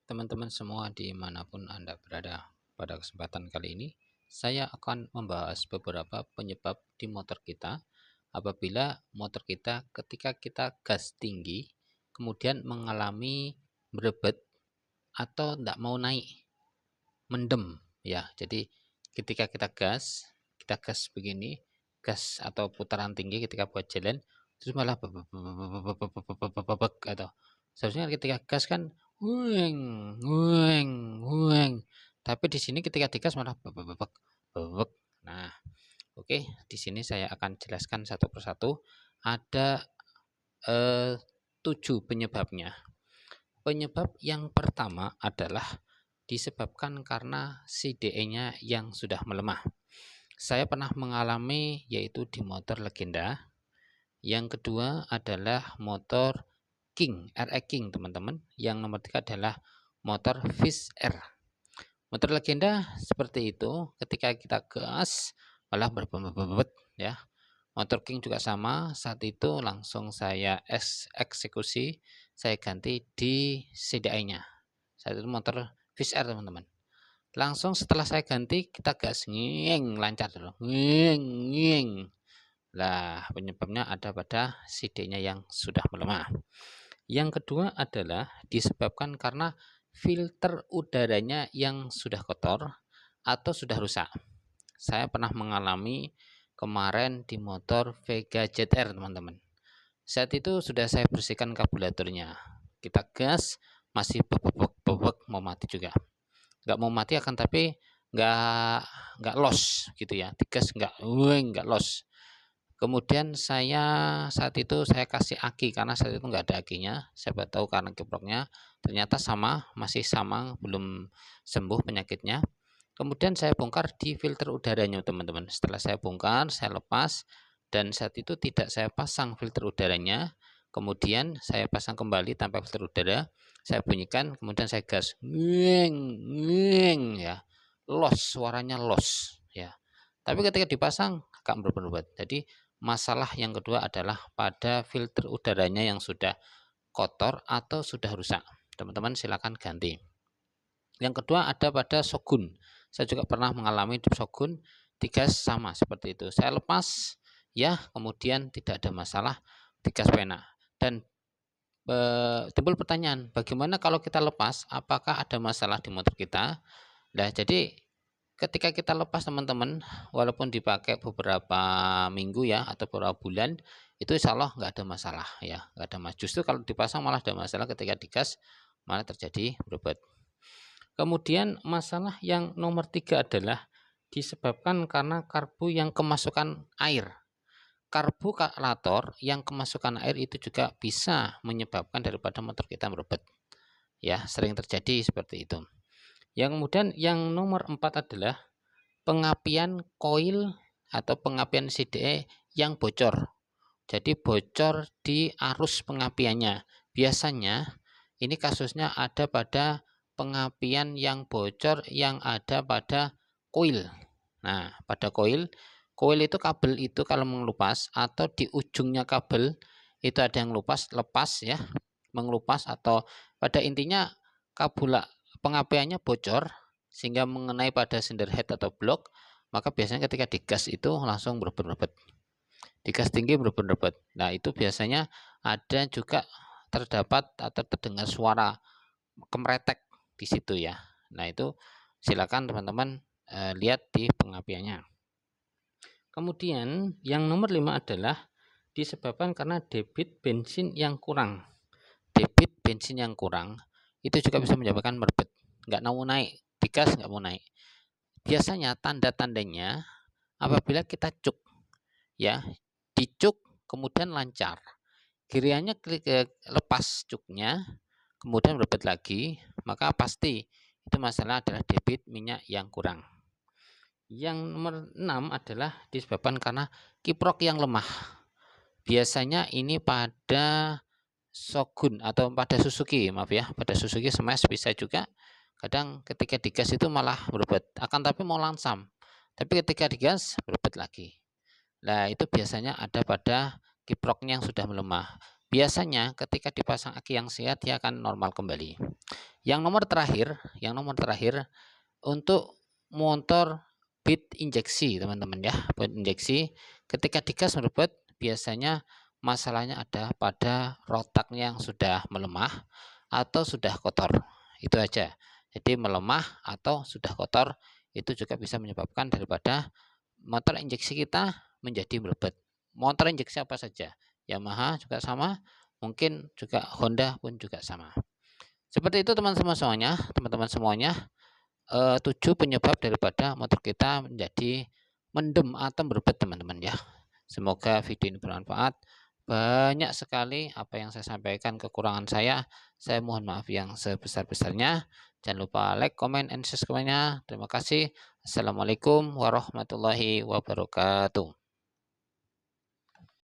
teman-teman semua dimanapun Anda berada. Pada kesempatan kali ini, saya akan membahas beberapa penyebab di motor kita apabila motor kita ketika kita gas tinggi, kemudian mengalami berebet atau tidak mau naik, mendem. Ya, jadi ketika kita gas begini, gas atau putaran tinggi ketika buat jalan, terus malah atau seharusnya ketika gas kan wueng wueng wueng, tapi di sini ketika digas malah bebek bebek. Nah, oke, di sini saya akan jelaskan satu persatu. Ada 7 penyebabnya. Penyebab yang pertama adalah disebabkan karena CDE-nya yang sudah melemah. Saya pernah mengalami yaitu di motor Legenda. Yang kedua adalah motor King, RX King teman-teman. Yang nomor 3 adalah motor Fish R. Motor Legenda seperti itu, ketika kita gas malah berbebet ya. Motor King juga sama, saat itu langsung saya eksekusi, saya ganti di CDI-nya. Saat itu motor Fish R teman-teman. Langsung setelah saya ganti, kita gas ngeng, lancar dulu. Ngeng, ngeng. Lah, penyebabnya ada pada CD-nya yang sudah melemah. Yang kedua adalah disebabkan karena filter udaranya yang sudah kotor atau sudah rusak. Saya pernah mengalami kemarin di motor Vega ZR teman-teman. Saat itu sudah saya bersihkan karburatornya. Kita gas, masih bebek mau mati juga. Nggak mau mati akan tapi nggak loss gitu ya. Digas nggak loss. Kemudian saat itu saya kasih aki karena saat itu nggak ada akinya. Siapa tahu karena kiproknya ternyata masih sama, belum sembuh penyakitnya. Kemudian saya bongkar di filter udaranya teman-teman. Setelah saya bongkar, saya lepas dan saat itu tidak saya pasang filter udaranya. Kemudian saya pasang kembali tanpa filter udara. Saya bunyikan, kemudian saya gas, ngeng, ngeng ya, suaranya loss ya. Tapi ketika dipasang agak berubah. Jadi masalah yang kedua adalah pada filter udaranya yang sudah kotor atau sudah rusak. Teman-teman silakan ganti. Yang kedua ada pada Shogun. Saya juga pernah mengalami di Shogun, digas sama seperti itu. Saya lepas ya, kemudian tidak ada masalah, digas pena. Dan timbul pertanyaan, bagaimana kalau kita lepas, apakah ada masalah di motor kita? Nah, jadi ketika kita lepas teman-teman, walaupun dipakai beberapa minggu ya atau beberapa bulan, itu insya Allah nggak ada masalah ya, nggak ada masalah. Justru kalau dipasang malah ada masalah, ketika digas malah terjadi berebet. Kemudian masalah yang nomor 3 adalah disebabkan karena karbu yang kemasukan air. Karburator yang kemasukan air itu juga bisa menyebabkan daripada motor kita merebet. Ya, sering terjadi seperti itu. Yang kemudian yang nomor 4 adalah pengapian koil atau pengapian CDE yang bocor. Jadi bocor di arus pengapiannya. Biasanya ini kasusnya ada pada pengapian yang bocor yang ada pada koil. Nah, pada koil itu kabel itu kalau mengelupas atau di ujungnya kabel itu ada yang lepas ya, mengelupas atau pada intinya pengapiannya bocor sehingga mengenai pada cylinder head atau blok, maka biasanya ketika digas itu langsung berebet. Digas tinggi berebet. Nah, itu biasanya ada juga terdapat atau terdengar suara kemretek di situ ya. Nah, itu silakan teman-teman lihat di pengapiannya. Kemudian yang nomor 5 adalah disebabkan karena debit bensin yang kurang. Debit bensin yang kurang itu juga bisa menyebabkan merebet. Nggak mau naik, digas nggak mau naik. Biasanya tanda-tandanya apabila kita cuk ya, dicuk kemudian lancar. Kiriannya lepas cuknya, kemudian merebet lagi, maka pasti itu masalah adalah debit minyak yang kurang. Yang nomor 6 adalah disebabkan karena kiprok yang lemah. Biasanya ini pada Shogun atau pada Suzuki, maaf ya, pada Suzuki Smash bisa juga. Kadang ketika digas itu malah berebet, akan tapi mau langsam. Tapi ketika digas berebet lagi. Nah, itu biasanya ada pada kiproknya yang sudah melemah. Biasanya ketika dipasang aki yang sehat dia akan normal kembali. Yang nomor terakhir untuk motor beat injeksi teman-teman ya. Beat injeksi ketika digas merebut biasanya masalahnya ada pada rotaknya yang sudah melemah atau sudah kotor. Itu aja. Jadi melemah atau sudah kotor itu juga bisa menyebabkan daripada motor injeksi kita menjadi merebut. Motor injeksi apa saja? Yamaha juga sama, mungkin juga Honda pun juga sama. Seperti itu teman-teman semuanya, 7 penyebab daripada motor kita menjadi mendem atau merebut teman-teman ya. Semoga video ini bermanfaat. Banyak sekali apa yang saya sampaikan kekurangan saya mohon maaf yang sebesar-besarnya. Jangan lupa like, comment, and subscribe-nya. Terima kasih. Assalamualaikum warahmatullahi wabarakatuh.